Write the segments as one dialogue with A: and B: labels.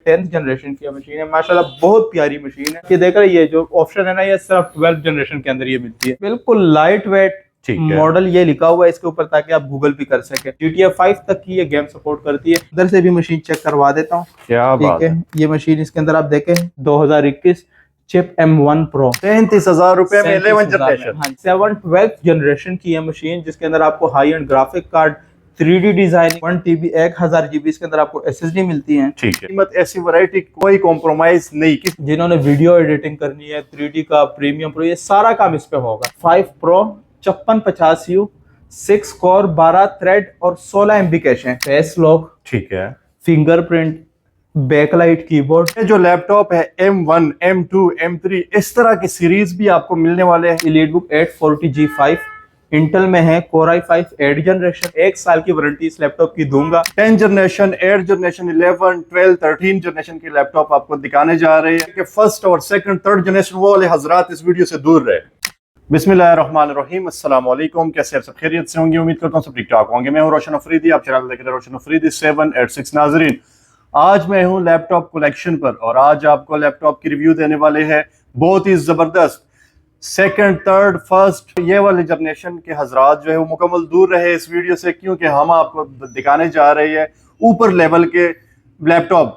A: 10th generation की machine है। माशाल्लाह बहुत प्यारी मशीन है। ये देख रहे ये जो ऑप्शन है ना, ये सिर्फ 12th जनरेशन के अंदर ये मिलती है। बिल्कुल लाइट वेट मॉडल ये लिखा हुआ है इसके ऊपर, ताकि आप गूगल भी कर सके। GTA 5 तक की ये गेम सपोर्ट करती है। अंदर से भी मशीन चेक करवा देता हूँ। क्या बात है। ये मशीन इसके अंदर आप देखें 2021 चिप M1 Pro
B: 33,000 रुपए में 11th जनरेशन।
A: हाँ 12th जनरेशन की है मशीन, जिसके अंदर आपको high and graphic card, 3D design, 1 TB 1000 GB इसके अंदर आपको SSD मिलती है।
B: ठीक है। कीमत ऐसी वैरायटी कोई कॉम्प्रोमाइज नहीं।
A: जिन्होंने वीडियो एडिटिंग करनी है, 3D का प्रीमियम प्रो, ये सारा काम इस पे होगा। 5 Pro 5650U 6 कोर 12 थ्रेड और 16 MB कैश है। फेस लॉक,
B: ठीक है,
A: फिंगरप्रिंट, बैकलाइट कीबोर्ड।
B: जो लैपटॉप है M1 M2 M3 इस तरह की सीरीज भी आपको मिलने वाले हैं।
A: EliteBook 840G5 इंटेल में है, Core i5 8 जनरेशन। 1 साल की वारंटी इस लैपटॉप की दूंगा।
B: 10 जनरेशन 8 जनरेशन 11 12 13 जनरेशन के लैपटॉप आपको दिखाने जा रहे हैं कि फर्स्ट और सेकंड थर्ड जनरेशन वो वाले हजरात इस वीडियो से दूर रहे। बिस्मिल्लाहिर्रहमानिर्रहीम, अस्सलाम वालेकुम। कैसे आप सब खैरियत से होंगे? उम्मीद करता हूँ सब ठीक ठाक होंगे। मैं हूँ रोशन अफरीदी, आप चैनल देख रहे हैं रोशन अफरीदी 786। नाजरीन, आज मैं हूँ लैपटॉप कलेक्शन पर और आज आपको लैपटॉप की रिव्यू देने वाले हैं। बहुत ही जबरदस्त सेकंड थर्ड फर्स्ट ये वाले जनरेशन के हजरात जो है वो मुकम्मल दूर रहे इस वीडियो से, क्योंकि हम आपको दिखाने जा रहे हैं ऊपर लेवल के लैपटॉप।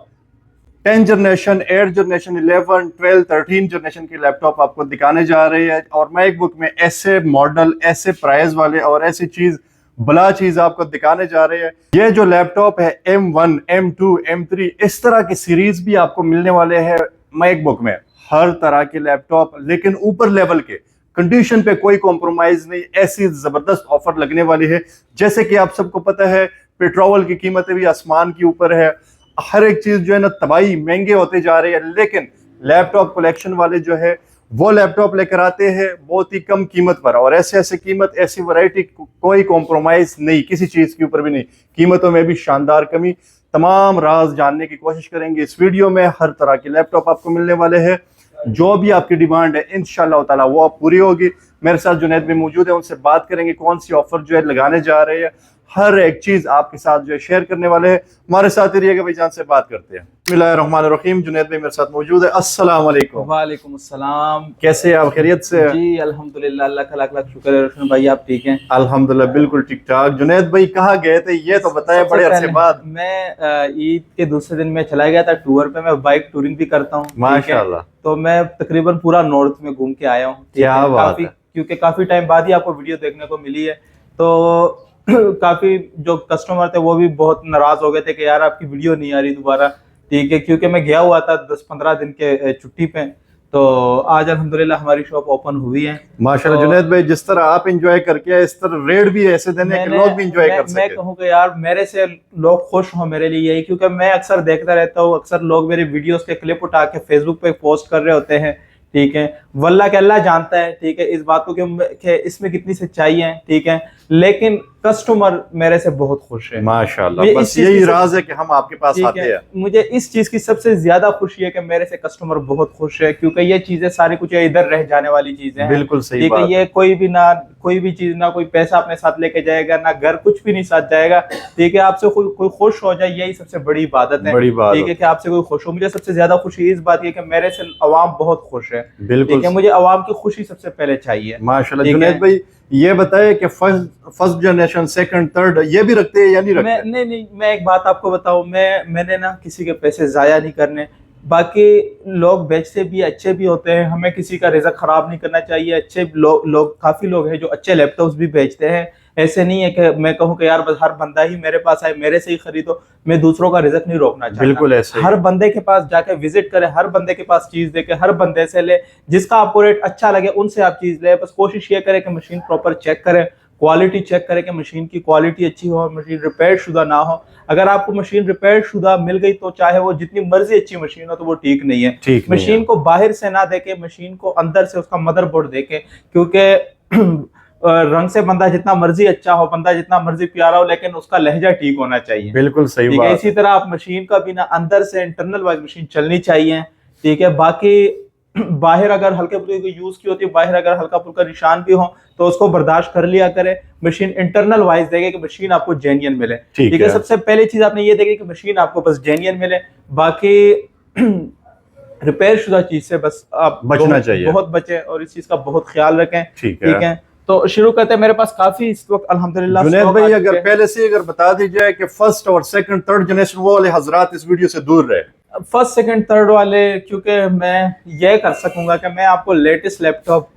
B: 10 जनरेशन 8 जनरेशन 11 12 13 जनरेशन के लैपटॉप आपको दिखाने जा रहे हैं। और मैकबुक में ऐसे मॉडल, ऐसे प्राइस वाले और ऐसी चीज बला चीज आपको दिखाने जा रहे हैं। ये जो लैपटॉप है M1 M2 M3 इस तरह की सीरीज भी आपको मिलने वाले हैं मैकबुक में। हर तरह के लैपटॉप, लेकिन ऊपर लेवल के, कंडीशन पे कोई कॉम्प्रोमाइज नहीं। ऐसी जबरदस्त ऑफर लगने वाली है। जैसे कि आप सबको पता है पेट्रोल की कीमतें भी आसमान के ऊपर है। हर एक चीज जो है ना तबाही महंगे होते जा रहे हैं, लेकिन लैपटॉप कलेक्शन वाले जो है वो लैपटॉप लेकर आते हैं बहुत ही कम कीमत पर। और ऐसे ऐसे कीमत, ऐसी वैरायटी, कोई कॉम्प्रोमाइज नहीं किसी चीज के ऊपर भी नहीं। कीमतों में भी शानदार कमी। तमाम राज जानने की कोशिश करेंगे इस वीडियो में। हर तरह के लैपटॉप आपको मिलने वाले हैं। जो भी आपकी डिमांड है इंशाअल्लाह ताला वो पूरी होगी। मेरे साथ जुनैद भी मौजूद है, उनसे बात करेंगे कौन सी ऑफर जो है लगाने जा रहे हैं। हर एक चीज आपके साथ जो है शेयर करने वाले हैं। हमारे साथ ही रहिएगा, भाईजान से बात करते हैं। बिस्मिल्लाहिर्रहमानिर्रहीम, जुनैद भाई मेरे साथ मौजूद है। अस्सलाम वालेकुम।
A: वालेकुम अस्सलाम।
B: कैसे आप? खैरियत से?
A: जी अल्हम्दुलिल्लाह, अल्लाह का लाख लाख शुक्र है। रोशन भाई आप ठीक हैं?
B: अल्हम्दुलिल्लाह बिल्कुल ठीक ठाक। जुनैद भाई कहाँ गए थे ये तो बताएं, बड़े अरसे बाद।
A: मैं ईद के दूसरे दिन में चला गया था टूर पे। मैं बाइक टूरिंग भी करता हूँ
B: माशाल्लाह।
A: तो मैं तकरीबन पूरा नॉर्थ में घूम के आया हूँ।
B: क्या बात है।
A: क्योंकि काफी टाइम बाद ही आपको वीडियो देखने को मिली है, तो काफी जो कस्टमर थे वो भी बहुत नाराज हो गए थे कि यार आपकी वीडियो नहीं आ रही दोबारा। ठीक है, क्योंकि मैं गया हुआ था 10-15 दिन के छुट्टी पे। तो आज अल्हम्दुलिल्लाह हमारी शॉप ओपन हुई है
B: माशाल्लाह।
A: तो
B: जुनैद भाई जिस तरह आप एंजॉय करके इस तरह रेट भी ऐसे देने के लोग भी एंजॉय कर सके।
A: मैं कहूँ कि यार मेरे से लोग खुश हो, मेरे लिए यही, क्योंकि मैं अक्सर देखता रहता हूँ। अक्सर लोग मेरे वीडियोस के क्लिप उठा के फेसबुक पे पोस्ट कर रहे होते हैं। ठीक है, वल्लाह के अल्लाह जानता है ठीक है इस बात को कि इसमें कितनी सच्चाई है। ठीक है, लेकिन कस्टमर मेरे से बहुत खुश है
B: माशाल्लाह। बस यही राज है कि हम आपके पास आते हैं।
A: मुझे इस चीज की सबसे ज्यादा खुशी है कि मेरे से कस्टमर बहुत खुश है, क्योंकि ये चीजें सारी कुछ इधर रह जाने वाली चीजें हैं।
B: बिल्कुल सही
A: ठीक है, ये कोई भी चीज, ना कोई पैसा अपने साथ लेके जाएगा, ना घर कुछ भी नहीं साथ जाएगा। ठीक है, आपसे कोई खुश हो जाए यही सबसे बड़ी इबादत है। ठीक है, कि आपसे कोई खुश हो। मुझे सबसे ज्यादा खुशी इस बात की है कि मेरे से अवाम बहुत खुश है।
B: बिल्कुल,
A: मुझे अवाम की खुशी सबसे पहले चाहिए।
B: माशाल्लाह। जुनैद भाई ये बताए कि फर्स्ट जनरेशन सेकंड थर्ड ये भी रखते हैं या नहीं रखते?
A: नहीं, मैं एक बात आपको बताऊं, मैंने ना किसी के पैसे जाया नहीं करने। बाकी लोग बेचते भी अच्छे भी होते हैं, हमें किसी का रिज़्क खराब नहीं करना चाहिए। अच्छे लोग काफी लोग हैं जो अच्छे लैपटॉप्स भी बेचते हैं। ऐसे नहीं है कि मैं कहूँ कि यार बस हर बंदा ही मेरे पास आए मेरे से ही खरीदो। मैं दूसरों का रिज़्क नहीं रोकना चाहता।
B: बिल्कुल ऐसे
A: हर बंदे के पास जाके विजिट करे, हर बंदे के पास चीज देखे, हर बंदे से ले, जिसका आपको रेट अच्छा लगे उनसे आप चीज ले। बस कोशिश ये करें कि मशीन प्रॉपर चेक करें, क्वालिटी चेक करें कि मशीन की क्वालिटी अच्छी हो, मशीन रिपेयर शुदा ना हो। अगर आपको मशीन रिपेयर शुदा मिल गई तो चाहे वो जितनी मर्जी अच्छी मशीन हो तो वो ठीक नहीं है। मशीन को बाहर से ना देखे, मशीन को अंदर से उसका मदरबोर्ड देखे, क्योंकि रंग से बंदा जितना मर्जी अच्छा हो, बंदा जितना मर्जी प्यारा हो, लेकिन उसका लहजा ठीक होना चाहिए।
B: बिल्कुल सही बात।
A: इसी तरह आप मशीन का भी ना अंदर से इंटरनल वाइज मशीन चलनी चाहिए। ठीक है, बाकी बाहर अगर हल्के फुल्के यूज की होती है, बाहर अगर हल्का फुल्का निशान भी हो तो उसको बर्दाश्त कर लिया करे। मशीन इंटरनल वाइज देखे कि मशीन आपको जेन्युइन मिले। ठीक है, सबसे पहली चीज आपने ये देखी कि मशीन आपको बस जेन्युइन मिले, बाकी रिपेयर शुदा चीज से बस आप
B: बचना चाहिए,
A: बहुत बचे और इस चीज का बहुत ख्याल रखें।
B: ठीक है।
A: तो शुरू करते हैं। मेरे पास काफी इस वक्त अल्हम्दुलिल्लाह
B: जुनैद भाई, अगर पहले से अगर बता दी जाए कि फर्स्ट और सेकंड थर्ड जनरेशन वो वाले हजरात इस वीडियो से दूर रहे।
A: फर्स्ट सेकंड थर्ड वाले, क्योंकि मैं ये कर सकूंगा कि मैं आपको लेटेस्ट लैपटॉप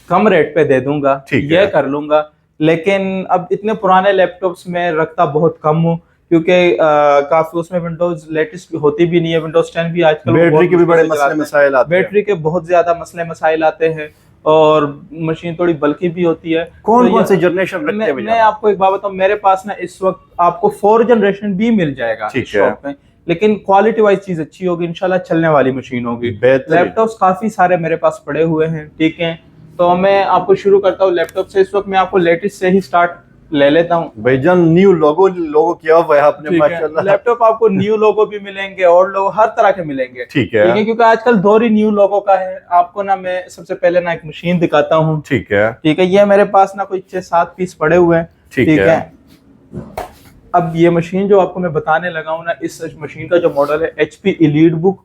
A: कम रेट पे दे दूंगा, ये कर लूंगा, लेकिन अब इतने पुराने लैपटॉप्स में रखता बहुत कम हूँ, क्योंकि काफी उसमें विंडोज लेटेस्ट होती भी नहीं है। विंडोज 10 भी आजकल
B: बैटरी के भी बड़े मसले मसाइल आते हैं,
A: बैटरी के बहुत ज्यादा मसले मसाइल आते हैं और मशीन थोड़ी बल्कि भी होती है।
B: कौन से जनरेशन रखते हैं?
A: मैं आपको एक बात बताऊं, मेरे पास ना इस वक्त आपको 4 जनरेशन भी मिल जाएगा शॉप में, लेकिन क्वालिटी वाइज चीज अच्छी होगी, इंशाल्लाह चलने वाली मशीन होगी। लैपटॉप्स काफी सारे मेरे पास पड़े हुए हैं, ठीक है। तो मैं आपको शुरू करता हूँ लैपटॉप से। इस वक्त मैं आपको लेटेस्ट से ही स्टार्ट ले लेता हूँ।
B: भाईजान न्यू लोगो किया हुआ है आपने, माशाल्लाह।
A: लैपटॉप आपको न्यू लोगो भी मिलेंगे, ओल्ड लोगो, हर तरह के मिलेंगे,
B: ठीक है,
A: क्योंकि आजकल दौर ही न्यू लोगो का है। आपको ना मैं सबसे पहले ना एक मशीन दिखाता हूँ,
B: ठीक है। ये
A: मेरे पास ना कोई 6-7 पीस पड़े हुए हैं, ठीक है। अब ये मशीन जो आपको मैं बताने लगा हूँ ना, इस मशीन का जो मॉडल है HP EliteBook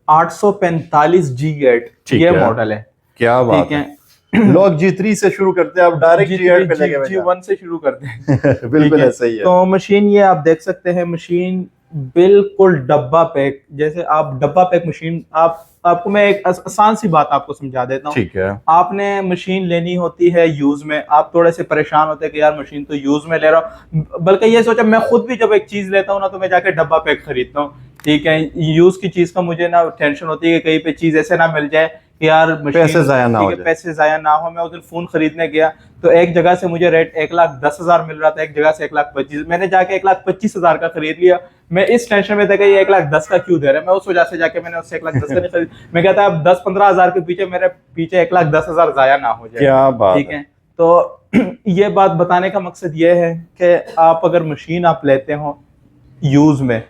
A: 845G8, ये मॉडल है।
B: क्या बात है। लोग G3 से शुरू करते हैं, आप डायरेक्ट G8 पे लगे हुए हैं।
A: G1 से शुरू करते हैं।
B: बिल्कुल ऐसा ही है।
A: तो मशीन ये आप देख सकते हैं, मशीन बिल्कुल डब्बा पैक, जैसे आप डब्बा पैक मशीन। आपको मैं एक आसान सी बात आपको समझा देता हूँ,
B: ठीक है।
A: आपने मशीन लेनी होती है यूज में, आप थोड़े से परेशान होते हैं कि यार मशीन तो यूज में ले रहा हूँ, बल्कि ये सोचा, मैं खुद भी जब एक चीज लेता हूँ ना तो मैं जाके डब्बा पैक खरीदता हूँ, ठीक है। यूज की चीज का मुझे ना टेंशन होती है कि कहीं पे चीज ऐसे ना मिल जाए कि यार
B: पैसे जाया ना हो,
A: पैसे जाया ना हो। मैं उस दिन फोन खरीदने गया तो एक जगह से मुझे रेट 1,10,000 मिल रहा था, एक जगह से 1,25,000, मैंने जाके 1,25,000 का खरीद लिया। मैं इस टेंशन में था कि ये 1,10,000 का क्यों दे रहे हैं, मैं उस वजह से जाके मैंने उससे 1,10,000 का नहीं खरीद। मैं कहता अब 10-15,000 के पीछे मेरे पीछे 1,10,000 जाया ना हो जाए।
B: क्या बात,
A: ठीक है। तो ये बात बताने का मकसद ये है कि आप अगर मशीन आप लेते हो यूज में,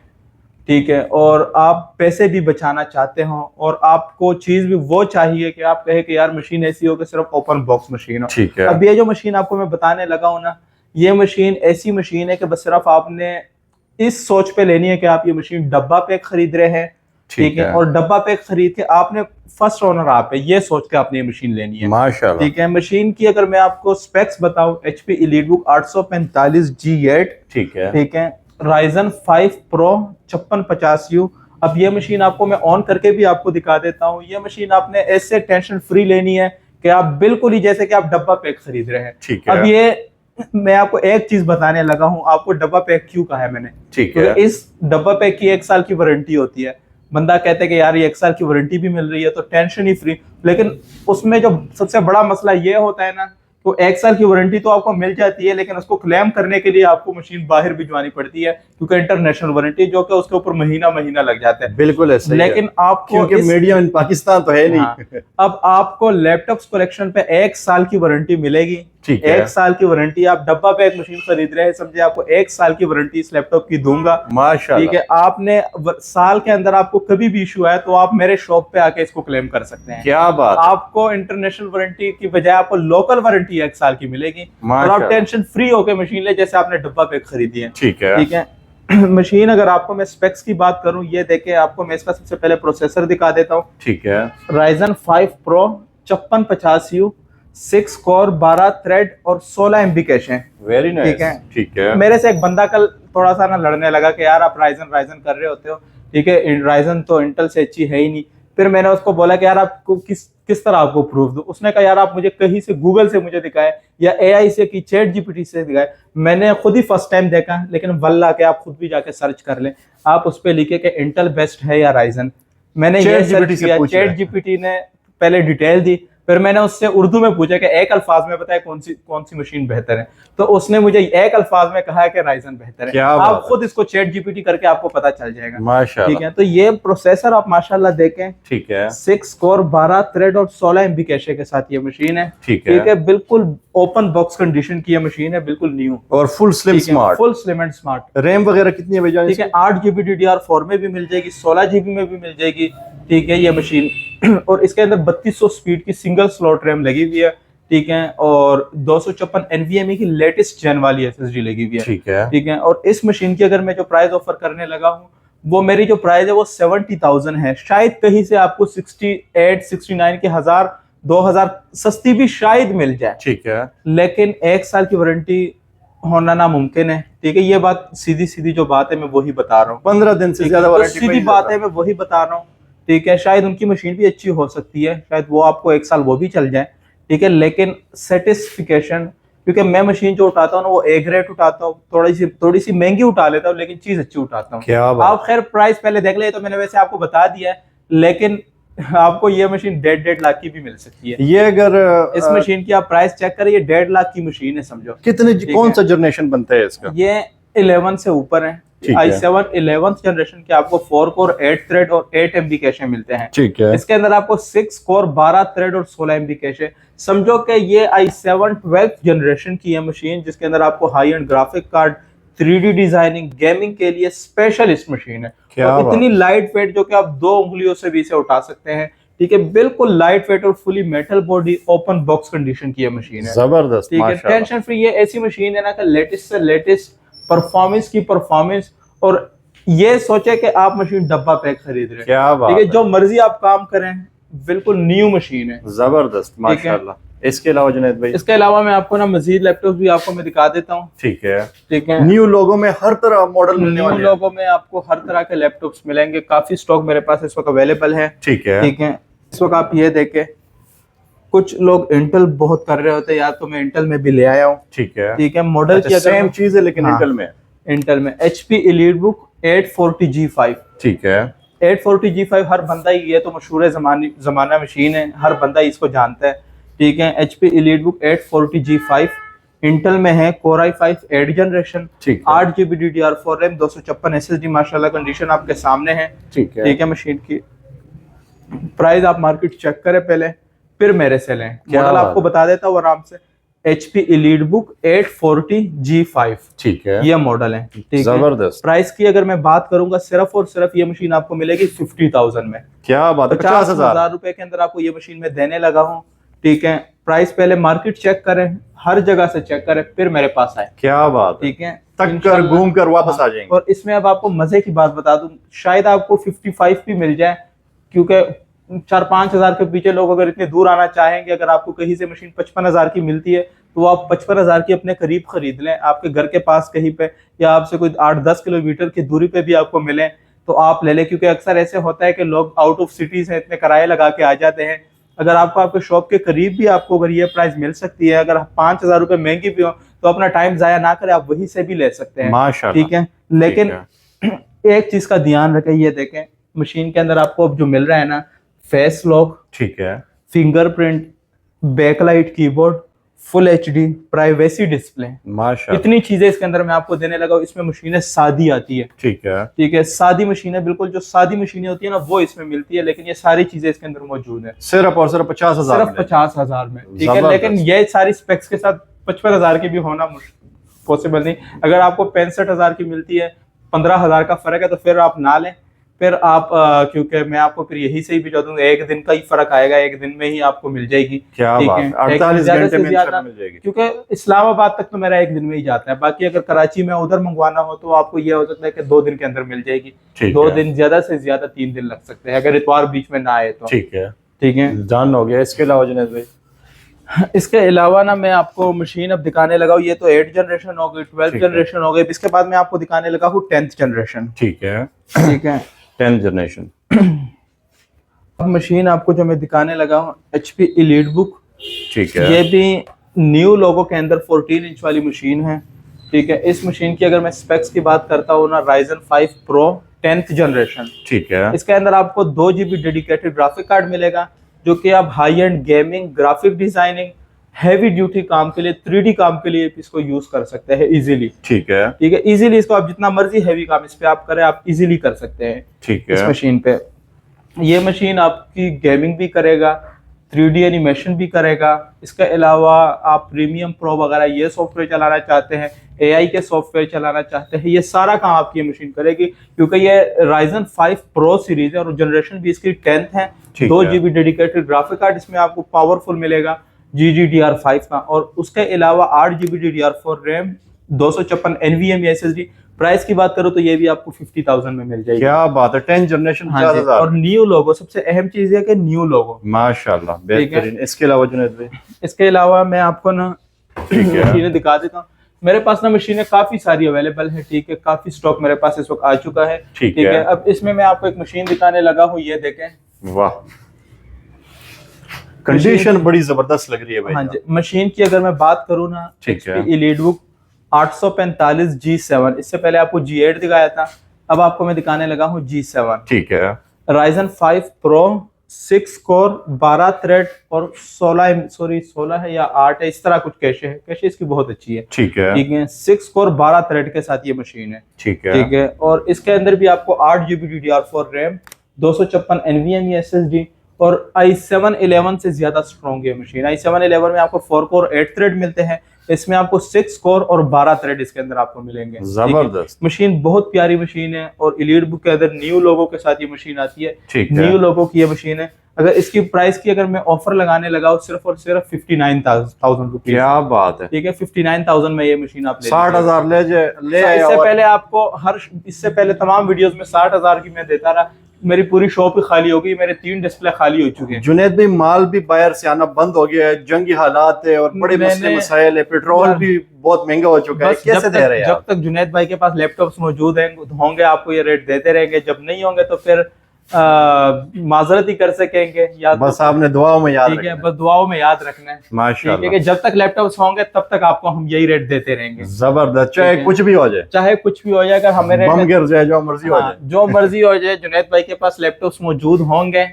A: ठीक है, और आप पैसे भी बचाना चाहते हो और आपको चीज भी वो चाहिए कि आप कहे कि यार मशीन ऐसी हो कि सिर्फ ओपन बॉक्स मशीन हो,
B: ठीक है।
A: अब ये जो मशीन आपको मैं बताने लगा हूं ना, ये मशीन ऐसी मशीन है कि बस सिर्फ आपने इस सोच पे लेनी है कि आप ये मशीन डब्बा पैक खरीद रहे हैं, ठीक है, और डब्बा पैक खरीद के आपने फर्स्ट ओनर आप है ये सोच के आपने ये मशीन लेनी है, माशाल्लाह, ठीक है। मशीन की अगर मैं आपको स्पेक्स बताऊं, HP EliteBook 845G8, ठीक है, Ryzen 5 Pro 5650U। अब ये मशीन आपको मैं ऑन करके भी आपको दिखा देता हूँ। ये मशीन आपने ऐसे टेंशन फ्री लेनी है कि आप बिल्कुल ही जैसे कि आप डब्बा पैक खरीद रहे हैं, ठीक है। अब ये मैं आपको एक चीज बताने लगा हूँ, आपको डब्बा पैक क्यों कहा है मैंने, ठीक है। इस डब्बा पैक की 1 साल की वारंटी होती है। बंदा कहते हैं कि यार ये 1 साल की वारंटी भी मिल रही है तो टेंशन ही फ्री, लेकिन उसमें जो सबसे बड़ा मसला ये होता है ना, तो 1 साल की वारंटी तो आपको मिल जाती है, लेकिन उसको क्लेम करने के लिए आपको मशीन बाहर भिजवानी पड़ती है, क्योंकि इंटरनेशनल वारंटी जो कि उसके ऊपर महीना लग जाता है। बिल्कुल ऐसा ही लेकिन है। आपको
B: क्योंकि मीडिया इन पाकिस्तान तो है नहीं। हाँ,
A: अब आपको लैपटॉप कलेक्शन पे 1 साल की वारंटी मिलेगी, ठीक है। 1 साल की वारंटी, आप डब्बा पे एक मशीन खरीद रहे हैं, समझे आपको 1 साल की वारंटी इस लैपटॉप की दूंगा, माशाल्लाह, ठीक है। आपने साल के अंदर आपको कभी भी इशू आए तो आप मेरे शॉप पे आके इसको क्लेम कर सकते हैं। क्या बात। आपको इंटरनेशनल वारंटी की बजाय आपको लोकल वारंटी 1 साल की मिलेगी और आप टेंशन फ्री होकर मशीन ले जैसे आपने डब्बा पे खरीदी है, ठीक है, ठीक है। मशीन अगर आपको मैं स्पेक्स की बात करूं, ये देखे आपको मैं इसका सबसे पहले प्रोसेसर दिखा देता हूं, ठीक है। Ryzen 5 Pro 5650U 6 core 12 thread और 16 MB कैश है। वेरी नाइस, ठीक है, ठीक है। मेरे से एक बंदा कल थोड़ा सा ना लड़ने लगा कि यार आप राइजन कर रहे होते हो, ठीक है, राइजन तो इंटेल से अच्छी है ही नहीं। फिर मैंने उसको बोला कि यार आपको किस तरह आपको प्रूफ दूं। उसने कहा यार आप मुझे कहीं से गूगल से मुझे दिखाए या AI से की चैट GPT से दिखाए। मैंने खुद ही फर्स्ट टाइम देखा, लेकिन वल्लाह के आप खुद भी जाके सर्च कर लें, आप उस पर लिखे कि इंटेल बेस्ट है या राइजन। मैंने ये सर्च किया, चैट GPT ने पहले डिटेल दी, फिर मैंने उससे उर्दू में पूछा कि एक अल्फाज में बताए कौन सी मशीन बेहतर है, तो उसने मुझे एक अल्फाज में कहा है कि राइजन बेहतर है। आप खुद इसको चैट GPT करके आपको पता चल जाएगा, माशाल्लाह, ठीक है। तो ये प्रोसेसर आप माशाल्लाह देखें, ठीक है, 6 कोर 12 थ्रेड और 16 MB कैशे के साथ ये मशीन है, ठीक है, बिल्कुल ओपन बॉक्स कंडीशन की ये मशीन है, बिल्कुल न्यू
B: और full slim smart,
A: full slim and smart.
B: RAM वगैरह कितनी है भैया?
A: ठीक है, 8 GB DDR4 में भी मिल जाएगी, 16 GB में भी मिल जाएगी। ठीक है, ये मशीन और इसके अंदर 3200 स्पीड की सिंगल स्लॉट रैम लगी हुई है। ठीक है, और 256 NVMe की लेटेस्ट जेन वाली SSD लगी हुई है।
B: ठीक है,
A: ठीक है, और इस मशीन की अगर मैं जो प्राइस ऑफर करने लगा हूँ, वो मेरी जो प्राइस है वो 70,000 है। शायद कहीं से आपको 68, 69 के 1000, 2000 सस्ती भी शायद मिल जाए।
B: ठीक है,
A: लेकिन 1 साल की वारंटी होना नामुमकिन है। ठीक है, ये बात सीधी सीधी जो बात है मैं वही बता रहा हूँ।
B: 15 दिन से ज्यादा
A: तो
B: वारंटी
A: सीधी बात है, मैं वही बता रहा हूँ। ठीक है, शायद उनकी मशीन भी अच्छी हो सकती है, शायद वो आपको 1 साल वो भी चल जाए। ठीक है, लेकिन सेटिस्फिकेशन, क्योंकि मैं मशीन जो उठाता हूँ ना वो A ग्रेड उठाता हूँ, थोड़ी सी महंगी उठा लेता हूँ, लेकिन चीज अच्छी उठाता हूँ।
B: क्या बात।
A: आप खैर प्राइस पहले देख ले, तो मैंने वैसे आपको बता दिया है, लेकिन आपको ये मशीन 1.5 लाख की भी मिल सकती है।
B: ये अगर
A: इस मशीन की आप प्राइस चेक करें, ये 1.5 लाख की मशीन है समझो।
B: कितने कौन सा जनरेशन बनता है इसका?
A: ये 11 से ऊपर है।
B: ठीक है।
A: i7 11th जनरेशन के आपको 4 कोर 8 थ्रेड और 8 MB कैशे मिलते हैं।
B: ठीक है,
A: इसके अंदर आपको 6 कोर 12 थ्रेड और 16 MB कैशे। समझो कि ये i7 12th जनरेशन की है मशीन, जिसके अंदर आपको high and graphic card, 3D designing, gaming के लिए स्पेशलिस्ट मशीन है। तो इतनी लाइट वेट जो कि आप 2 उंगलियों से भी इसे उठा सकते हैं। ठीक है, बिल्कुल लाइट वेट और fully metal body, open box condition की ये मशीन है।
B: जबरदस्त,
A: ठीक है, टेंशन फ्री। ये ऐसी मशीन है ना कि लेटेस्ट से लेटेस्ट परफॉर्मेंस की परफॉर्मेंस, और ये सोचे कि आप मशीन डब्बा पैक खरीद रहे हैं।
B: क्या बात
A: ठीक है,
B: है।
A: जो मर्जी आप काम करें, बिल्कुल न्यू मशीन है।
B: जबरदस्त, माशाल्लाह। इसके अलावा जुनैद भाई?
A: इसके अलावा मैं आपको ना मजीद लैपटॉप भी आपको मैं दिखा देता हूँ।
B: ठीक है,
A: ठीक है,
B: न्यू लोगों में हर तरह मॉडल मिलने वाले हैं।
A: लोगों में आपको हर तरह के लैपटॉप्स मिलेंगे, काफी स्टॉक मेरे पास इस वक्त अवेलेबल है।
B: ठीक है,
A: ठीक है, इस वक्त आप ये देखें, कुछ लोग इंटेल बहुत कर रहे होते हैं यार, तो मैं इंटेल में भी ले आया हूँ।
B: ठीक है,
A: ठीक है, मॉडल की अगर
B: सेम चीज है लेकिन
A: हाँ,
B: इंटेल में
A: HP EliteBook 840G5।
B: ठीक है,
A: 840G5 हर बंदा ही, ये तो मशहूर जमाना मशीन है, हर बंदा इसको जानता है। ठीक है, HP EliteBook 840G5 इंटेल में है, Core i5 8 generation, 8 GB DDR4 RAM, 256 SSD, माशाल्लाह कंडीशन आपके सामने है। ठीक है, मशीन की प्राइस आप मार्केट चेक करें पहले, फिर मेरे से लें। मॉडल आपको बता देता हूँ आराम से, HP EliteBook 840G5। ठीक है, ये मॉडल है। ठीक है,
B: जबरदस्त।
A: प्राइस की अगर मैं बात करूंगा, सिर्फ और सिर्फ ये मशीन आपको मिलेगी 50,000 में।
B: क्या बात है,
A: 50,000 रुपए के अंदर आपको ये मशीन में देने लगा हूँ। ठीक है, प्राइस पहले मार्केट चेक करें, हर जगह से चेक करें, फिर मेरे पास आए।
B: क्या बात।
A: ठीक है,
B: तक कर घूम कर वापस आ जाएंगे।
A: और इसमें अब आपको मजे की बात बता दूं, शायद आपको 55 भी मिल जाए, क्योंकि 4-5 हजार के पीछे लोग अगर इतने दूर आना चाहेंगे, अगर आपको कहीं से मशीन 55,000 की मिलती है, तो आप 55,000 की अपने करीब खरीद लें, आपके घर के पास कहीं पे, या आपसे कोई 8-10 किलोमीटर की दूरी पे भी आपको मिले तो आप ले लें। क्योंकि अक्सर ऐसे होता है कि लोग आउट ऑफ सिटीज हैं, इतने किराए लगा के आ जाते हैं। अगर आपको आपके शॉप के करीब भी आपको अगर ये प्राइस मिल सकती है, अगर 5,000 रुपए महंगी भी हो, तो अपना टाइम जाया ना करें, आप वहीं से भी ले सकते हैं।
B: माशाल्लाह।
A: ठीक है, लेकिन एक चीज का ध्यान रखें, ये देखें मशीन के अंदर आपको अब जो मिल रहा है ना, फेस लॉक,
B: ठीक है,
A: fingerprint, backlight keyboard, full HD, privacy display,
B: माशाल्लाह,
A: इतनी चीजें इसके अंदर मैं आपको देने लगा हूं। इसमें मशीनें सादी आती है।
B: ठीक है,
A: ठीक है, सादी मशीनें, बिल्कुल जो सादी मशीनें होती है ना, वो इसमें मिलती है, लेकिन ये सारी चीजें इसके अंदर मौजूद है
B: सिर्फ और सिर्फ 50,000
A: सिर्फ 50,000 में। ठीक है, लेकिन ये सारी स्पेक्स के साथ 55,000 की भी होना पॉसिबल नहीं। अगर आपको 65,000 की मिलती है, 15,000 का फर्क है, तो फिर आप ना लें। फिर आप क्योंकि मैं आपको फिर यही से ही भिजवा दूंगा, एक दिन का ही फर्क आएगा, एक दिन में ही आपको मिल जाएगी।
B: क्या बात है, 48 घंटे में इंशाल्लाह मिल जाएगी।
A: क्योंकि इस्लामाबाद तक तो मेरा एक दिन में ही जाता है, बाकी अगर कराची में उधर मंगवाना हो तो आपको ये हो सकता है कि 2 दिन के अंदर मिल जाएगी। 2 दिन, ज्यादा से ज्यादा 3 दिन लग सकते हैं, अगर इतवार बीच में ना आए तो।
B: ठीक है,
A: ठीक है,
B: जान हो गया। इसके अलावा जुनैद भाई?
A: इसके अलावा ना मैं आपको मशीन अब दिखाने लगा हूँ, ये तो 8 जनरेशन हो गई, 12 जनरेशन हो गई। इसके बाद मैं आपको दिखाने लगा हूँ 10th जनरेशन।
B: ठीक है,
A: ठीक है,
B: 10th जनरेशन।
A: अब मशीन आपको जो मैं दिखाने लगा हूँ HP EliteBook।
B: ठीक है,
A: ये भी न्यू लोगो के अंदर 14 इंच वाली मशीन है। ठीक है, इस मशीन की अगर मैं स्पेक्स की बात करता हूँ ना, Ryzen 5 Pro 10th जनरेशन।
B: ठीक है,
A: इसके अंदर आपको 2 GB डेडिकेटेड ग्राफिक कार्ड मिलेगा, जो कि आप high and gaming, graphic designing, heavy duty काम के लिए, 3D काम के लिए इसको यूज कर सकते हैं इजीली।
B: ठीक है,
A: ठीक है, इजीली इसको आप जितना मर्जी हैवी काम इस पे आप करें, आप इजीली कर सकते हैं।
B: ठीक है,
A: इस मशीन पे ये मशीन आपकी गेमिंग भी करेगा, 3D एनिमेशन भी करेगा। इसके अलावा आप प्रीमियम प्रो वगैरह ये सॉफ्टवेयर चलाना चाहते हैं, AI के सॉफ्टवेयर चलाना चाहते हैं, ये सारा काम आपकी ये मशीन करेगी, क्योंकि ये Ryzen 5 Pro सीरीज है और जनरेशन भी इसकी 10th है। 2 GB डेडिकेटेड ग्राफिक कार्ड इसमें आपको पावरफुल मिलेगा GDDR5 का, और उसके अलावा 8 GB DDR4 RAM, 256 NVMe SSD। Price की बात करो तो ये भी आपको 50,000 में मिल जाएगी।
B: क्या बात है, 10 जनरेशन।
A: हाँ जी, और न्यू लोगो, सबसे अहम चीज है कि न्यू लोगो,
B: माशाल्लाह बेहतरीन। इसके अलावा जुनैद भाई,
A: इसके अलावा मैं आपको ना मशीनें दिखा देता हूँ। मेरे पास ना मशीनें काफी सारी अवेलेबल है, ठीक है, काफी स्टॉक मेरे पास इस वक्त आ चुका है, ठीक है। अब इसमें मैं आपको एक मशीन दिखाने लगा हूँ, ये देखें,
B: वाह, कंडीशन बड़ी जबरदस्त लग रही है भाई।
A: हाँ जी, मशीन की अगर मैं बात करूँ ना,
B: ठीक है,
A: EliteBook 845 G7, इससे पहले आपको G8 दिखाया था, अब आपको मैं दिखाने लगा हूँ G7,
B: ठीक है।
A: Ryzen 5 Pro 6 कोर 12 थ्रेड और 16 है या 8 है, इस तरह कुछ कैशे है, कैशे इसकी बहुत अच्छी है,
B: ठीक है,
A: ठीक है। 6 कोर 12 थ्रेड के साथ ये मशीन है,
B: ठीक है,
A: ठीक है। और इसके अंदर भी आपको 8 GB DDR4 RAM, 256 NVMe SSD और i7 11 से ज्यादा स्ट्रॉन्ग है मशीन। i7 11 में आपको 4 कोर 8 थ्रेड मिलते हैं, इसमें आपको 6 कोर और 12 थ्रेड इसके अंदर आपको मिलेंगे।
B: जबरदस्त
A: मशीन, बहुत प्यारी मशीन है, और EliteBook के अंदर न्यू लोगो के साथ ये मशीन आती है,
B: ठीक है।
A: न्यू लोगो की ये मशीन है। अगर इसकी प्राइस की अगर मैं ऑफर लगाने लगा हूँ सिर्फ और सिर्फ 59,000 रुपीज।
B: क्या बात है,
A: ठीक है, 59,000 में ये मशीन आप ले
B: 60,000 ले आए।
A: इससे पहले आपको इससे पहले तमाम वीडियोस में 60,000 की मैं देता रहा, मेरी पूरी शॉप ही खाली हो गई, मेरे 3 डिस्प्ले खाली हो चुके हैं।
B: जुनैद भाई, माल भी बाहर से आना बंद हो गया है, जंगी हालात है और बड़े मसले मसाइल है, पेट्रोल भी बहुत महंगा हो चुका है, कैसे दे रहे हैं?
A: जब तक जुनैद भाई के पास लैपटॉप्स मौजूद होंगे आपको ये रेट देते रहेंगे, जब नहीं होंगे तो फिर माजरत ही कर सकेंगे, या
B: बस आपने दुआओं में याद,
A: ठीक है, बस दुआओं में याद रखना है,
B: माशाल्लाह।
A: ठीक है, जब तक लैपटॉप्स होंगे तब तक आपको हम यही रेट देते रहेंगे।
B: जबरदस्त, चाहे कुछ भी हो जाए,
A: चाहे कुछ भी हो जाए, अगर हमें
B: बम गिर जाए, जो मर्जी हो जाए,
A: जो मर्जी हो जाए, जुनैद भाई के पास लैपटॉप्स मौजूद होंगे,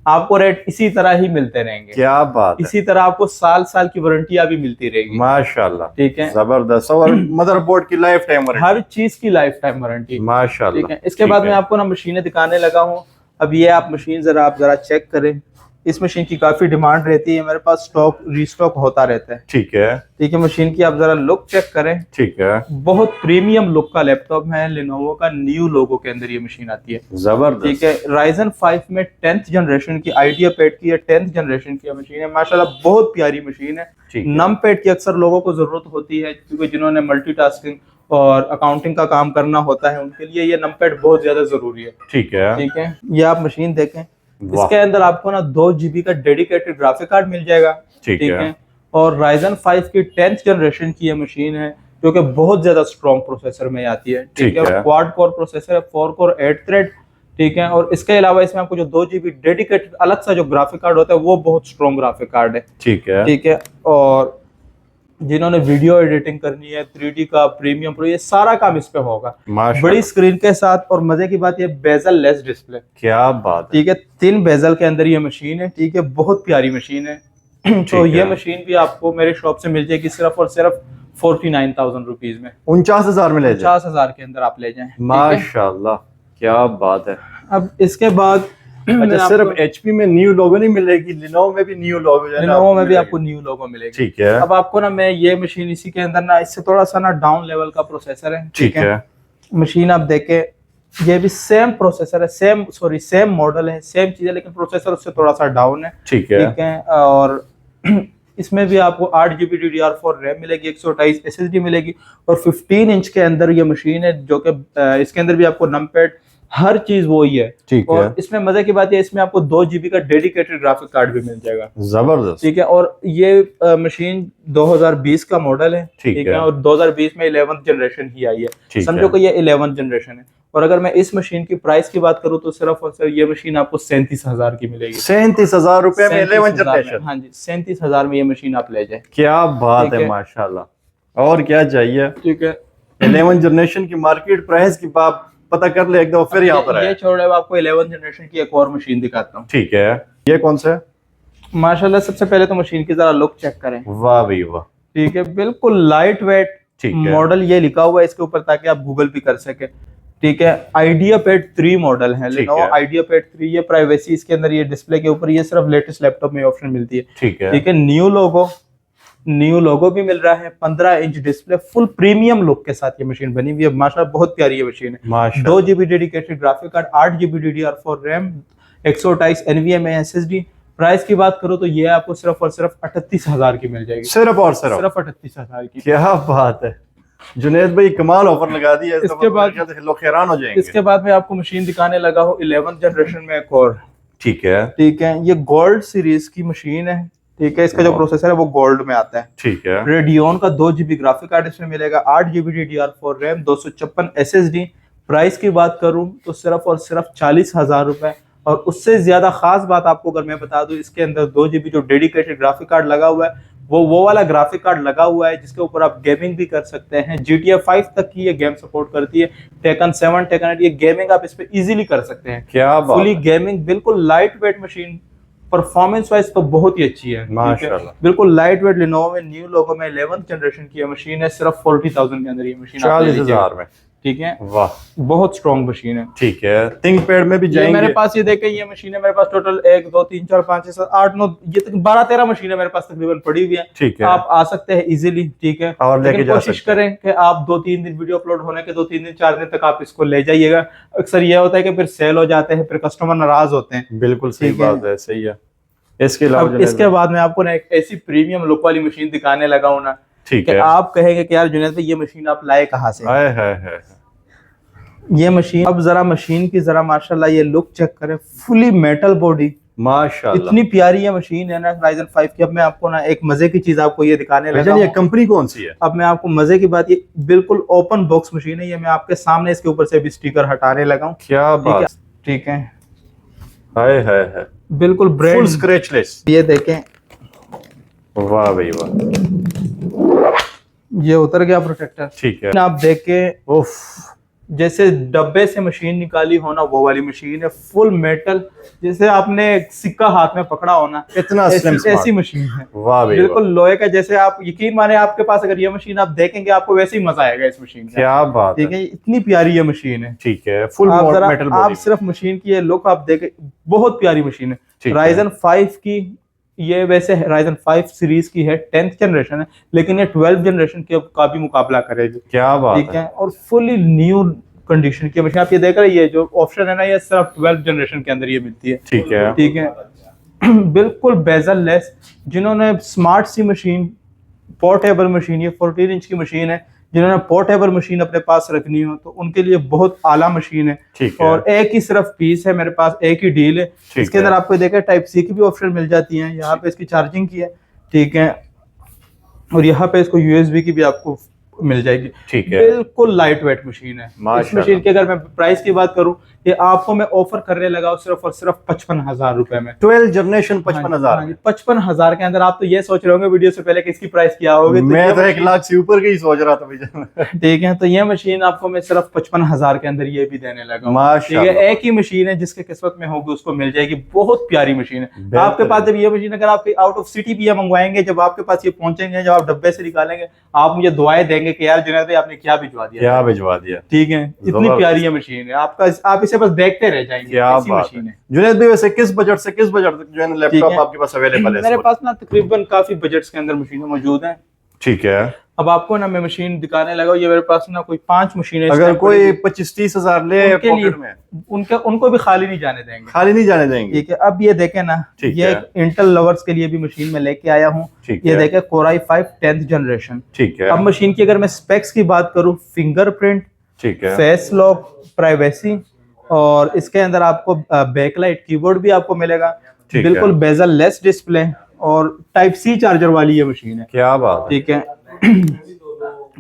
A: आपको रेट इसी तरह ही मिलते रहेंगे।
B: क्या बात है,
A: इसी तरह आपको साल की वारंटियां भी मिलती रहेगी,
B: माशाल्लाह,
A: ठीक है,
B: जबरदस्त। और मदरबोर्ड की लाइफ टाइम वारंटी,
A: हर चीज की लाइफ टाइम वारंटी,
B: माशाल्लाह,
A: ठीक है। इसके बाद मैं आपको ना मशीनें दिखाने लगा हूँ। अब ये आप मशीन जरा चेक करें, इस मशीन की काफी डिमांड रहती है, मेरे पास स्टॉक रीस्टॉक होता रहता है,
B: ठीक है,
A: ठीक है। मशीन की आप जरा लुक चेक करें,
B: ठीक है,
A: बहुत प्रीमियम लुक का लैपटॉप है, लेनोवो का न्यू लोगो के अंदर ये मशीन आती है,
B: जबरदस्त,
A: ठीक है। Ryzen 5 में 10th जनरेशन की आइडिया पैड की है, 10th जनरेशन की मशीन है, माशाल्लाह बहुत प्यारी मशीन है। नम पैड की अक्सर लोगों को जरूरत होती है, क्योंकि जिन्होंने मल्टीटास्किंग और अकाउंटिंग का काम करना होता है, उनके लिए ये नम पैड बहुत ज्यादा जरूरी है,
B: ठीक है,
A: ठीक है। ये आप मशीन देखें, इसके अंदर आपको ना 2 GB का डेडिकेटेड ग्राफिक कार्ड मिल जाएगा, ठीक है। और Ryzen 5 की 10th जनरेशन की ये मशीन है, जो कि बहुत ज्यादा स्ट्रॉन्ग प्रोसेसर में आती है, ठीक है। क्वाड कोर प्रोसेसर है, 4 कोर 8 थ्रेड, ठीक है। और इसके अलावा इसमें आपको जो 2 GB डेडिकेटेड अलग सा जो ग्राफिक कार्ड होता है, वो बहुत स्ट्रॉन्ग ग्राफिक कार्ड है,
B: ठीक है,
A: ठीक है। और जिन्होंने वीडियो एडिटिंग करनी है, 3D का प्रीमियम प्रो, ये सारा काम इस पे होगा, बड़ी स्क्रीन के साथ। और मजे की बात ये बेजल लेस डिस्प्ले,
B: क्या बात है,
A: ठीक है, 3 बेजल के अंदर ये मशीन है, ठीक है, बहुत प्यारी मशीन है। तो ये मशीन भी आपको मेरे शॉप से मिल जाएगी सिर्फ और सिर्फ 49,000 रुपीज में,
B: 49,000 में ले जाए,
A: 50,000 के अंदर आप ले जाएं,
B: माशाल्लाह, क्या बात है।
A: अब इसके बाद
B: अच्छा, सिर्फ HP में न्यू लोगो नहीं मिलेगी, लिनोवो में भी न्यू लोगो,
A: लिनोवो में भी आपको न्यू लोगो मिलेगी, ठीक है। अब आपको ना मैं ये मशीन इसी के अंदर ना, इससे थोड़ा सा ना डाउन लेवल का प्रोसेसर है, ठीक है। मशीन आप देखें, ये भी सेम प्रोसेसर है, सेम मॉडल है, सेम चीज है, लेकिन प्रोसेसर उससे थोड़ा सा डाउन है,
B: ठीक है।
A: और इसमें भी आपको 8 GB DDR4 रैम मिलेगी, 128 SSD मिलेगी, और 15 इंच के अंदर ये मशीन है, जो कि इसके अंदर भी आपको नमपैड हर चीज वही है, ठीक है। और इसमें मजे की बात है, इसमें आपको 2 GB का डेडिकेटेड ग्राफिक कार्ड भी मिल जाएगा,
B: जबरदस्त,
A: ठीक है। और ये मशीन 2020 का मॉडल है, ठीक है, और 2020 में 11th जनरेशन ही आई है, समझो कि ये 11th जनरेशन है। और अगर मैं इस मशीन की प्राइस की बात करूं तो सिर्फ और सिर्फ ये मशीन आपको 37,000 की मिलेगी,
B: 37,000 रुपए में 11th जनरेशन,
A: हाँ जी, 37,000 में ये मशीन आप ले जाए,
B: क्या बात है, माशाल्लाह, और क्या चाहिए, ठीक है। 11th जनरेशन की मार्केट प्राइस की बात पता कर ले एक दो, फिर यहाँ पर
A: ये छोड़ आपको 11th जनरेशन की एक और मशीन दिखाता हूँ,
B: ठीक है। ये कौन सा है?
A: माशाल्लाह, सबसे पहले तो मशीन की जरा लुक चेक करें,
B: वाह भाई वाह,
A: ठीक है, बिल्कुल लाइट वेट, ठीक है। मॉडल ये लिखा हुआ है इसके ऊपर, ताकि आप गूगल भी कर सके, ठीक है। आइडिया पैड 3 मॉडल है,
B: ठीक
A: लेनोवो
B: है।
A: आइडिया पैड 3, ये प्राइवेसी इसके अंदर, ये डिस्प्ले के ऊपर, ये सिर्फ लेटेस्ट लैपटॉप में ऑप्शन मिलती है।
B: ठीक है।
A: ठीक है। न्यू लोगो भी मिल रहा है, 15 inch display, full premium look के साथ ये मशीन बनी हुई है। माशाल्लाह बहुत प्यारी ये मशीन है।
B: माशाल्लाह।
A: 2 GB dedicated graphic card, 8 GB DDR4 RAM, 128 NVMe SSD। Price की बात करो तो ये आपको सिर्फ और सिर्फ 38,000 की मिल जाएगी।
B: सिर्फ और सिर्फ
A: 38,000 की।
B: क्या बात है, जुनेद भाई कमाल ऑफर लगा दिया।
A: इसके बाद
B: लोग हैरान हो जाएंगे।
A: इसके बाद मैं आपको मशीन दिखाने लगा हूँ 11th जनरेशन में एक और।
B: ठीक है।
A: ठीक है। ये गोल्ड सीरीज की मशीन है। ठीक है। इसका जो प्रोसेसर है वो गोल्ड में आता है।
B: ठीक है।
A: रेडियन का 2 GB ग्राफिक कार्ड इसमें मिलेगा, 8 GB DDR4 RAM, 256 SSD। Price की बात करूं तो सिर्फ और सिर्फ 40,000 रुपए। और उससे ज्यादा खास बात आपको अगर मैं बता दूं, इसके अंदर 2 GB जो डेडिकेटेड ग्राफिक कार्ड लगा हुआ है, वो वाला ग्राफिक कार्ड लगा हुआ है जिसके ऊपर आप गेमिंग भी कर सकते हैं। GTA 5 तक की ये गेम सपोर्ट करती है। टेकन 7, टेकन 8, ये गेमिंग आप इस पे इजीली कर सकते हैं।
B: क्या बात
A: फुली गेमिंग, बिल्कुल light weight machine, performance wise तो बहुत ही अच्छी है।
B: माशाल्लाह।
A: बिल्कुल लाइट वेट, लिनोवो में न्यू लोगो में 11th जनरेशन की मशीन है। सिर्फ 40,000 के अंदर ये मशीन
B: 40,000 में।
A: ठीक है।
B: वाह,
A: बहुत स्ट्रॉन्ग मशीन है।
B: ठीक है। थिंक पैड में भी
A: ये
B: जाएंगे।
A: मेरे पास ये देखें, ये मशीन है मेरे पास टोटल 1 2 3 4 5 6 7 8 9, ये 12-13 मशीनें मेरे पास तकरीबन पड़ी हुई है।
B: ठीक है।
A: आप आ सकते हैं इजीली। ठीक है।
B: और लेके जा
A: कोशिश
B: सकते
A: करें कि आप 2-3 दिन वीडियो अपलोड होने के 2-3 दिन 4 दिन तक आप इसको ले जाइएगा। अक्सर ये होता है कि फिर सेल हो जाते हैं, फिर कस्टमर नाराज होते हैं।
B: बिल्कुल सही
A: ठीक है।
B: बात है, सही है। इसके अलावा
A: अब इसके बाद मैं आपको ना एक ऐसी प्रीमियम लुक वाली मशीन दिखाने लगा हूं ना,
B: ठीक
A: कि
B: है।
A: आप कहेंगे कि यार जुनैद भाई ये मशीन आप लाए कहाँ से?
B: हाय हाय हाय।
A: ये मशीन, अब जरा मशीन की जरा माशाल्लाह ये लुक चेक करें, फुली मेटल बॉडी,
B: माशाल्लाह।
A: इतनी प्यारी ये मशीन है ना Ryzen 5 की। अब मैं आपको ना एक मजे की चीज आपको ये दिखाने लगा
B: ये
A: हूं।
B: कंपनी कौन सी है?
A: अब मैं आपको मजे की बात, ये बिल्कुल ओपन बॉक्स मशीन है। ये मैं आपके सामने इसके ऊपर से भी स्टिकर हटाने लगा हूँ।
B: क्या बात।
A: ठीक है।
B: हाय हाय हाय।
A: बिल्कुल
B: फुल
A: ब्रांड,
B: स्क्रैचलेस।
A: ये देखें,
B: वाह भाई वाह।
A: ये उतर गया प्रोटेक्टर।
B: ठीक है।
A: आप देखें,
B: उफ,
A: जैसे डब्बे से मशीन निकाली हो ना वो वाली मशीन है। फुल मेटल, जैसे आपने सिक्का हाथ में पकड़ा हो ना,
B: इतना slim smart।
A: ऐसी मशीन है।
B: वाह भाई
A: बिल्कुल लोहे का, जैसे आप यकीन माने आपके पास अगर ये मशीन आप देखेंगे आपको वैसे ही मजा आएगा इस मशीन का।
B: क्या बात
A: ठीक
B: है।
A: है। इतनी प्यारी ये मशीन है।
B: ठीक है। फुल
A: आप जरा,
B: मेटल
A: आप
B: बॉडी।
A: सिर्फ मशीन की ये लुक आप देखें, बहुत प्यारी मशीन है।
B: ठीक है।
A: Ryzen 5 की, ये वैसे Ryzen 5 सीरीज की है, 10th जनरेशन है, लेकिन ये 12th जनरेशन का भी मुकाबला करेगी।
B: क्या बात
A: ठीक
B: है।
A: है। और फुली न्यू कंडीशन की मशीन आप ये देख रहे हैं। ये जो ऑप्शन है ना, ये सिर्फ 12th जनरेशन के अंदर ये मिलती है।
B: ठीक है।
A: ठीक है। बिल्कुल बेजल लेस। जिन्होंने स्मार्ट सी मशीन, पोर्टेबल मशीन, ये 14 इंच की मशीन है, जिन्होंने पोर्टेबल मशीन अपने पास रखनी हो तो उनके लिए बहुत आला मशीन है।
B: ठीक है।
A: और एक ही सिर्फ पीस है मेरे पास, एक ही डील है। इसके अंदर आपको देखा टाइप सी की भी ऑप्शन मिल जाती है, यहाँ पे इसकी चार्जिंग की है। ठीक है। और यहाँ पे इसको USB की भी आपको मिल जाएगी।
B: ठीक है।
A: बिल्कुल लाइट वेट मशीन है। इस मशीन की अगर मैं प्राइस की बात करूं, ये आपको मैं ऑफर करने लगा हूं सिर्फ और सिर्फ 55,000 रुपए में।
B: 12 जनरेशन 55,000।
A: 55,000 के अंदर। आप तो ये सोच रहे होंगे वीडियो से पहले कि इसकी प्राइस क्या होगी,
B: मैं तो 1 लाख से ऊपर की ही सोच रहा था भाई।
A: ठीक है। तो ये मशीन आपको मैं सिर्फ 55,000 के अंदर ये भी देने लगा हूं। ठीक
B: माशाल्लाह।
A: है। एक ही मशीन है, जिसके किस्मत में होगी उसको मिल जाएगी। बहुत प्यारी मशीन है। आपके पास जब ये मशीन, अगर आप आउट ऑफ सिटी भी ये मंगवाएंगे, जब आपके पास ये पहुंचेंगे, जब आप डब्बे से निकालेंगे, आप मुझे दुआएं देंगे कि यार जुनैद भाई आपने क्या भिजवा दिया।
B: क्या भिजवा दिया।
A: ठीक है। इतनी प्यारी ये मशीन है। आपका, आप इसे बस देखते रह जाएंगे।
B: क्या
A: ऐसी
B: बात
A: मशीन है।
B: जुनैद भाई, वैसे किस बजट से किस बजट तक जो है लैपटॉप आपके पास अवेलेबल है?
A: मेरे पास ना तकरीबन काफी बजट्स के अंदर मशीनें मौजूद हैं।
B: ठीक है।
A: अब आपको ना मैं मशीन दिखाने लगा, ये मेरे पास ना कोई 5 मशीनें।
B: अगर कोई 25-30 हजार ले पॉकेट में,
A: उनको भी खाली नहीं जाने देंगे।
B: खाली नहीं जाने देंगे।
A: ठीक है। अब ये देखें ना, ये इंटेल लवर्स के लिए भी मशीन में लेके आया हूँ। ये देखें Core i5 10th जनरेशन।
B: ठीक है।
A: अब मशीन की अगर मैं स्पेक्स की बात करूँ, फिंगरप्रिंट,
B: ठीक है,
A: फेस लॉक, प्राइवेसी, और इसके अंदर आपको बैकलाइट कीबोर्ड भी आपको मिलेगा। बिल्कुल बेजल लेस डिस्प्ले और टाइप सी चार्जर वाली ये मशीन है।
B: क्या बात है।
A: ठीक है।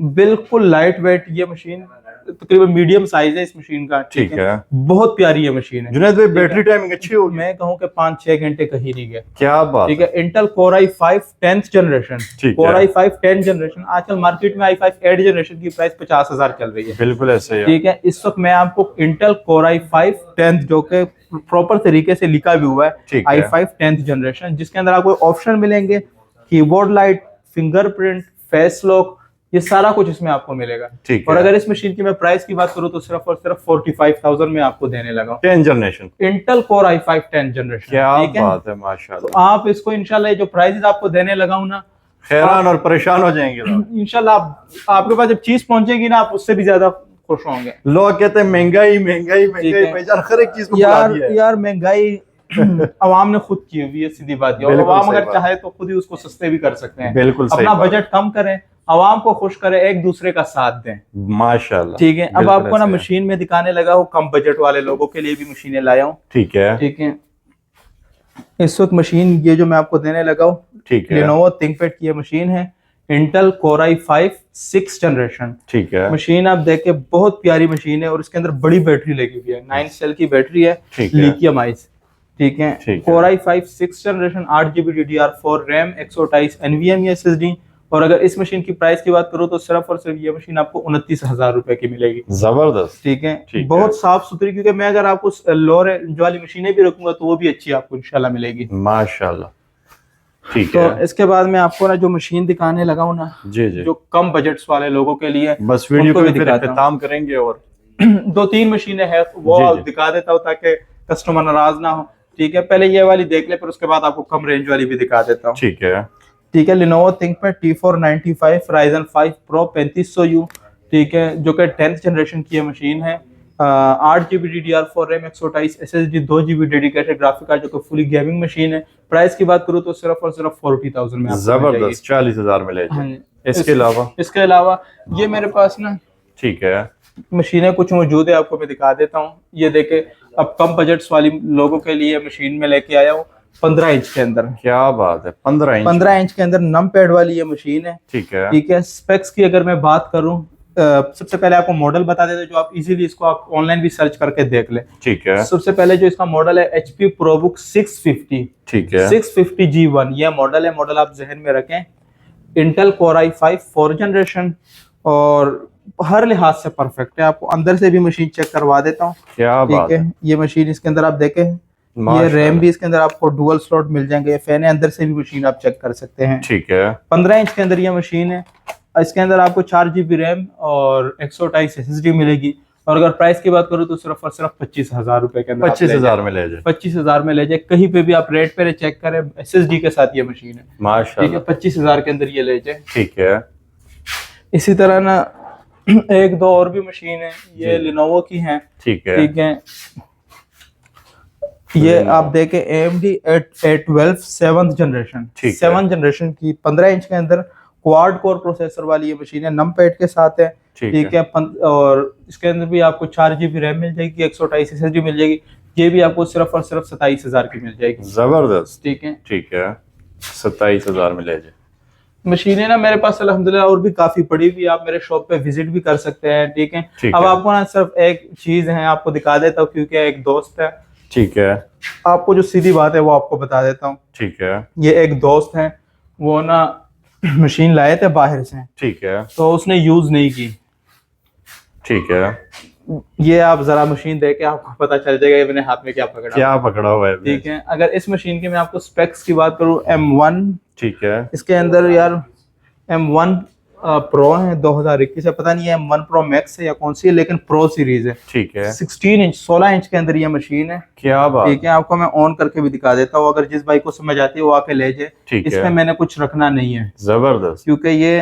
A: बिल्कुल लाइट वेट ये मशीन, तकरीबन मीडियम साइज है इस मशीन का।
B: ठीक है।
A: बहुत प्यारी ये मशीन है।
B: जुनैद भाई, बैटरी टाइमिंग अच्छी होगी?
A: मैं कहूँ कि 5-6 घंटे कहीं नहीं गए।
B: क्या बात।
A: ठीक है। Intel Core i5 10th generation. Core i5 10th generation. आजकल मार्केट में i5 8th जनरेशन की प्राइस 50,000 चल रही है।
B: बिल्कुल ऐसे ही है।
A: ठीक है। इस वक्त मैं आपको इंटेल Core i5 10th, जो कि प्रॉपर तरीके से लिखा भी हुआ है, i5 10th जनरेशन, जिसके अंदर आपको ऑप्शन मिलेंगे keyboard light, fingerprint, face lock, ये सारा कुछ इसमें आपको मिलेगा।
B: ठीक
A: और
B: है।
A: अगर इस मशीन की मैं प्राइस की बात करूँ तो सिर्फ और सिर्फ 45,000 में आपको देने लगा हूँ।
B: 10 generation,
A: Intel core i5 10 generation.
B: क्या
A: ठीक है,
B: बात है,
A: तो
B: माशाल्लाह।
A: आप इसको इंशाल्लाह जो प्राइस आपको देने लगा हूँ ना,
B: हैरान और परेशान हो जाएंगे लोग।
A: इंशाल्लाह आपके पास जब चीज पहुंचेगी ना, आप उससे भी ज्यादा खुश होंगे।
B: लोग कहते हैं महंगाई महंगाई महंगाई,
A: है।
B: भाईजान हर एक चीज को बढ़ा दिया है।
A: यार महंगाई अवाम ने खुद की हुई है, सीधी बात है। और
B: बिल्कुल
A: अवाम
B: सही
A: अगर
B: बात।
A: चाहे तो खुद ही उसको सस्ते भी कर सकते हैं।
B: बिल्कुल सही
A: अपना
B: बात।
A: बजट कम करें, अवाम को खुश करें, एक दूसरे का साथ दें।
B: माशाल्लाह।
A: ठीक है, अब
B: बिल्कुल
A: आपको ना
B: ऐसे है।
A: मशीन में दिखाने लगा हूँ, कम बजट वाले लोगों के लिए भी मशीनें लाया हूँ।
B: ठीक है।
A: ठीक है, इस वक्त मशीन ये जो मैं आपको देने लगा हूँ,
B: ठीक है।
A: लिनोवो थिंकपैड की ये मशीन है, इंटेल कोर i5 6 जनरेशन।
B: ठीक है।
A: मशीन आप देखें, बहुत प्यारी मशीन है और इसके अंदर बड़ी बैटरी लगी हुई है, 9 सेल की बैटरी है,
B: ठीक है।
A: Lithium ice. ठीक है,
B: ठीक है।
A: Core i5 6 generation, 8GB DDR4 RAM, 128 NVMe SSD। और अगर इस मशीन की प्राइस की बात करूँ तो सिर्फ और सिर्फ ये मशीन आपको 29,000 रुपए की मिलेगी।
B: जबरदस्त।
A: ठीक है,
B: ठीक
A: बहुत साफ सुथरी, क्योंकि मैं अगर आपको लो रेंज वाली मशीनें भी रखूंगा तो वो भी अच्छी आपको इंशाल्लाह मिलेगी।
B: माशाल्लाह। ठीक
A: तो
B: है।
A: इसके बाद मैं आपको ना जो मशीन दिखाने लगा हूँ ना,
B: जी जी,
A: जो कम बजट्स वाले लोगों के लिए,
B: बस वीडियो
A: उनको
B: को
A: भी
B: फिर
A: दिखाता हूं।
B: इख्तिताम करेंगे और
A: 2-3 मशीनें हैं वो
B: जी, जी।
A: दिखा देता हूँ ताकि कस्टमर नाराज ना हो। ठीक है, पहले ये वाली देख ले, फिर उसके बाद आपको कम रेंज वाली भी दिखा देता हूँ।
B: ठीक है।
A: ठीक है, Lenovo ThinkPad T495 Ryzen 5 Pro 3500U। ठीक है, जो कि 10th जनरेशन की ये मशीन है। 8GB DDR4 RAM, 128 SSD, 2GB dedicated graphic card, जो कि फुली गेमिंग मशीन है। प्राइस की बात करूँ तो सिर्फ और सिर्फ 40,000 में आपको मिल जाएगी।
B: जबरदस्त, 40,000 में ले
A: हाँ
B: जाए।
A: जी।
B: इसके अलावा
A: ये मेरे पास ना
B: ठीक है।
A: मशीनें कुछ मौजूद है, आपको मैं दिखा देता हूँ। ये देखे, अब कम बजट्स वाली लोगों के लिए मशीन में लेके आया हूँ 15 इंच के अंदर।
B: क्या बात है, 15 इंच
A: के अंदर नम पैड वाली ये मशीन है।
B: ठीक है।
A: ठीक है, स्पेक्स की अगर मैं बात करूँ, सबसे पहले आपको मॉडल बता देते हैं, जो आप इजीली इसको आप ऑनलाइन भी सर्च करके देख ले।
B: ठीक है।
A: सबसे पहले जो इसका मॉडल है HP ProBook 650।
B: ठीक है।
A: 650G1 ये मॉडल है। मॉडल आप जहन में रखें, इंटेल कोर i5 4 जनरेशन, और हर लिहाज से परफेक्ट है। आपको अंदर से भी मशीन चेक करवा देता हूँ।
B: क्या बात
A: ठीक
B: है,
A: है, ये मशीन इसके अंदर आप देखें, ये
B: माशाल्लाह।
A: रैम भी इसके अंदर आपको डुअल स्लॉट मिल जाएंगे, फैन है, अंदर से भी मशीन आप चेक कर सकते हैं।
B: ठीक है।
A: 15 इंच के अंदर ये मशीन है। इसके अंदर आपको 4GB रैम और 128 SSD मिलेगी। और अगर प्राइस की बात करूँ तो सिर्फ और सिर्फ 25,000 रुपए के अंदर
B: 25,000 में ले जाए।
A: 25,000 में ले जाए। कहीं पे भी आप रेट पे चेक करें, SSD के साथ ये मशीन है। ठीक है,
B: माशाल्लाह।
A: 25,000 के अंदर ये ले जाए।
B: ठीक है।
A: इसी तरह ना एक दो और भी मशीन है, ये लिनोवो की हैं।
B: ठीक है।
A: ठीक है, ये आप देखें AMD A12 7th जनरेशन,
B: ठीक है।
A: 7th जनरेशन की 15 इंच के अंदर क्वाड कोर प्रोसेसर वाली ये मशीन है, नम पैड के साथ है। ठीक है, और इसके अंदर भी आपको 4GB रैम मिल जाएगी, 128 SSD मिल जाएगी। ये भी आपको सिर्फ और सिर्फ 27,000 की मिल जाएगी।
B: जबरदस्त।
A: ठीक है,
B: ठीक है, 27,000 में ले जाए।
A: मशीनें ना मेरे पास अल्हम्दुलिल्लाह और भी काफी पड़ी हुई, आप मेरे शॉप पे विजिट भी कर सकते हैं। ठीक है, अब आपको ना सिर्फ एक चीज है आपको दिखा देता हूँ, क्योंकि एक दोस्त है।
B: ठीक है।
A: आपको जो सीधी बात है वो आपको बता देता हूँ।
B: ठीक है।
A: ये एक दोस्त है, वो ना मशीन लाए थे बाहर से,
B: ठीक है।
A: तो उसने यूज नहीं की।
B: ठीक है।
A: ये आप जरा मशीन देके आपको पता चल जाएगा ये मैंने हाथ में क्या पकड़ा।
B: क्या पकड़ा हुआ है?
A: ठीक है, अगर इस मशीन की मैं आपको स्पेक्स की बात करूँ, M1,
B: ठीक है।
A: इसके अंदर यार M1 प्रो है, 2021 है, पता नहीं है M1 Pro Max है या कौन सी है, लेकिन प्रो सीरीज है।
B: ठीक है।
A: 16 इंच के अंदर ये मशीन है।
B: क्या बात।
A: ठीक है, आपको मैं ऑन करके भी दिखा देता हूँ, अगर जिस भाई को समझ आती है वो आके ले जाए।
B: ठीक है।
A: इसमें मैंने कुछ रखना नहीं है,
B: जबरदस्त।
A: क्योंकि ये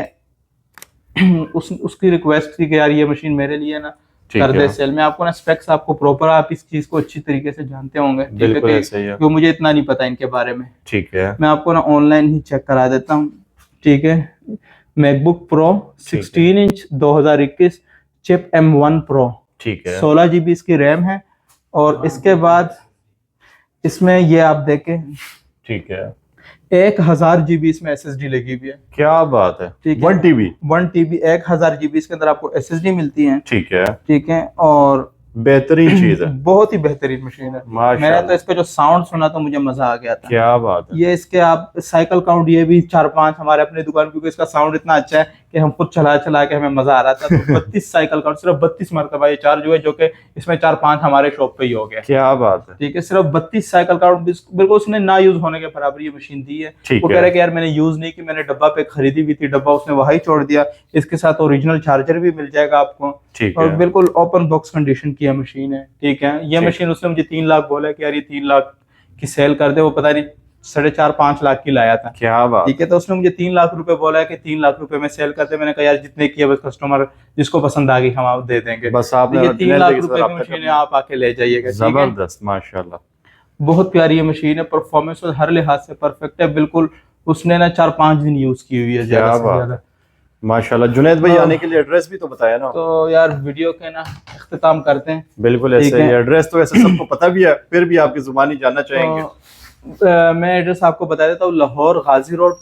A: उसकी रिक्वेस्ट थी कि यार ये मशीन मेरे लिए ना कर दे सेल में। आपको ना स्पेक्स आपको प्रॉपर, आप इस चीज को अच्छी तरीके से जानते होंगे।
B: बिल्कुल ऐसे ही है,
A: क्योंकि मुझे इतना नहीं पता इनके बारे में।
B: ठीक है।
A: मैं आपको ना ऑनलाइन ही चेक करा देता हूँ। ठीक है, MacBook pro 16 inch 2021, chip M1 Pro,
B: ठीक है।
A: 16GB इसकी रैम है। और इसके बाद इसमें ये आप देखें,
B: ठीक है,
A: 1000GB इसमें SSD लगी हुई है।
B: क्या बात है।
A: ठीक है,
B: 1 TB
A: 1000GB इसके अंदर आपको SSD मिलती है।
B: ठीक है।
A: ठीक है, और
B: बेहतरीन चीज है,
A: बहुत ही बेहतरीन मशीन है। मैंने तो
B: माशाल्लाह।
A: इसका जो साउंड सुना तो मुझे मजा आ गया था।
B: क्या बात है।
A: ये इसके आप साइकिल काउंट ये भी 4-5 हमारे अपने दुकान, क्योंकि इसका साउंड इतना अच्छा है कि हम खुद चला चला के हमें मजा आ रहा था। तो 32 साइकिल काउंट, सिर्फ 32 मरतबा ये चार्ज हुए, जो कि इसमें 4-5 हमारे शॉप पे ही हो गया।
B: क्या बात है।
A: ठीक है, सिर्फ 32 साइकिल काउंट, बिल्कुल उसने ना यूज होने के बराबर ये मशीन दी है।
B: ठीक
A: वो
B: है।
A: कह रहे कि यार मैंने यूज नहीं की, मैंने डब्बा पे खरीदी हुई थी, डब्बा उसने वही छोड़ दिया। इसके साथ ओरिजिनल चार्जर भी मिल जाएगा आपको,
B: ठीक
A: और
B: है।
A: बिल्कुल ओपन बॉक्स कंडीशन की मशीन है। ठीक है, ये
B: ठीक।
A: मशीन उसने मुझे 3 लाख बोला कि यार ये 3 लाख की सेल कर दे, वो पता नहीं 4.5-5 लाख की लाया था।
B: क्या बात।
A: ठीक है, तो उसने मुझे 3 लाख रुपए बोला है कि 3 लाख रुपए में सेल करते। मैंने कहा यार जितने की है बस, कस्टमर जिसको पसंद आ गई हम आप दे देंगे।
B: बस आपने
A: ये 3 लाख
B: जुनैद
A: रुपए की मशीन है, आप आके ले जाइएगा। ठीक है,
B: जबरदस्त, माशाल्लाह।
A: बहुत प्यारी ये मशीन है, परफॉर्मेंस हर लिहाज से परफेक्ट है बिल्कुल। उसने ना 4-5 दिन यूज की हुई है,
B: क्या
A: ज्यादा से
B: बात
A: ज्यादा।
B: माशाल्लाह। जुनैद भाई
A: हाँ।
B: आने के लिए एड्रेस भी तो बताया ना।
A: तो यार वीडियो के ना इख्तिताम करते हैं।
B: बिल्कुल
A: ठीक
B: ऐसे ही,
A: है।
B: एड्रेस तो ऐसे सबको पता भी है, फिर भी आपकी जुबानी जानना चाहेंगे।
A: मैं एड्रेस आपको बता देता हूँ, लाहौर गाजी रोड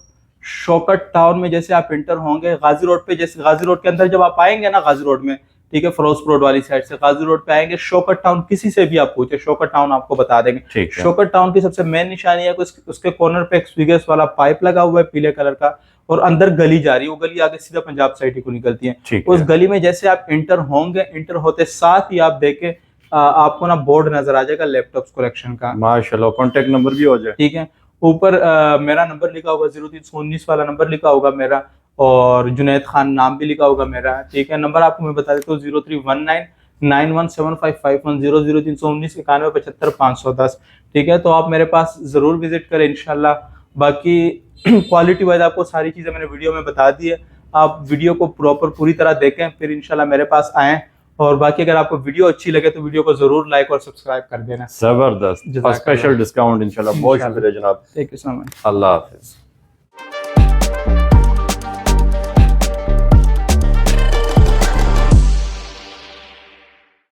A: शौकत टाउन में जैसे आप इंटर होंगे, गाजी रोड पे, जैसे गाजी रोड के अंदर जब आप आएंगे ना गाजी रोड में, ठीक है, फिरोजपुर रोड वाली साइड से गाजी रोड पे आएंगे, शौकत टाउन किसी से भी आप पूछे, शौकत टाउन आपको बता देंगे।
B: ठीक है।
A: शौकत टाउन की सबसे मेन निशानी है कि उसके कॉर्नर पे एक स्विगेस वाला पाइप लगा हुआ है पीले कलर का, और अंदर गली जा रही है, वो गली आगे सीधा पंजाब साइड को निकलती है।
B: ठीक
A: उस
B: है।
A: गली में जैसे आप इंटर होंगे, इंटर होते साथ ही आप देखे आपको ना बोर्ड नजर आ जाएगा लैपटॉप्स कलेक्शन का।
B: माशाल्लाह, कांटेक्ट नंबर भी हो जाए।
A: ठीक है, ऊपर मेरा नंबर लिखा होगा, 0319 वाला नंबर लिखा होगा मेरा, और जुनैद खान नाम भी लिखा होगा मेरा। ठीक है, नंबर आपको मैं बता देता हूँ, 0319917551 0319 9175 ठीक है, तो आप मेरे पास जरूर विजिट करें इंशाल्लाह। बाकी क्वालिटी वाइज आपको सारी चीजें मैंने वीडियो में बता दी है, आप वीडियो को प्रॉपर पूरी तरह देखें, फिर इंशाल्लाह मेरे पास आएँ। और बाकी अगर आपको वीडियो अच्छी लगे तो वीडियो को जरूर लाइक और सब्सक्राइब कर देना।
B: जबरदस्त,
A: जज़ाकल्लाह।
B: स्पेशल डिस्काउंट इंशाल्लाह। बहुत शुक्रिया जनाब,
A: thank you so much.
B: Allah Hafiz.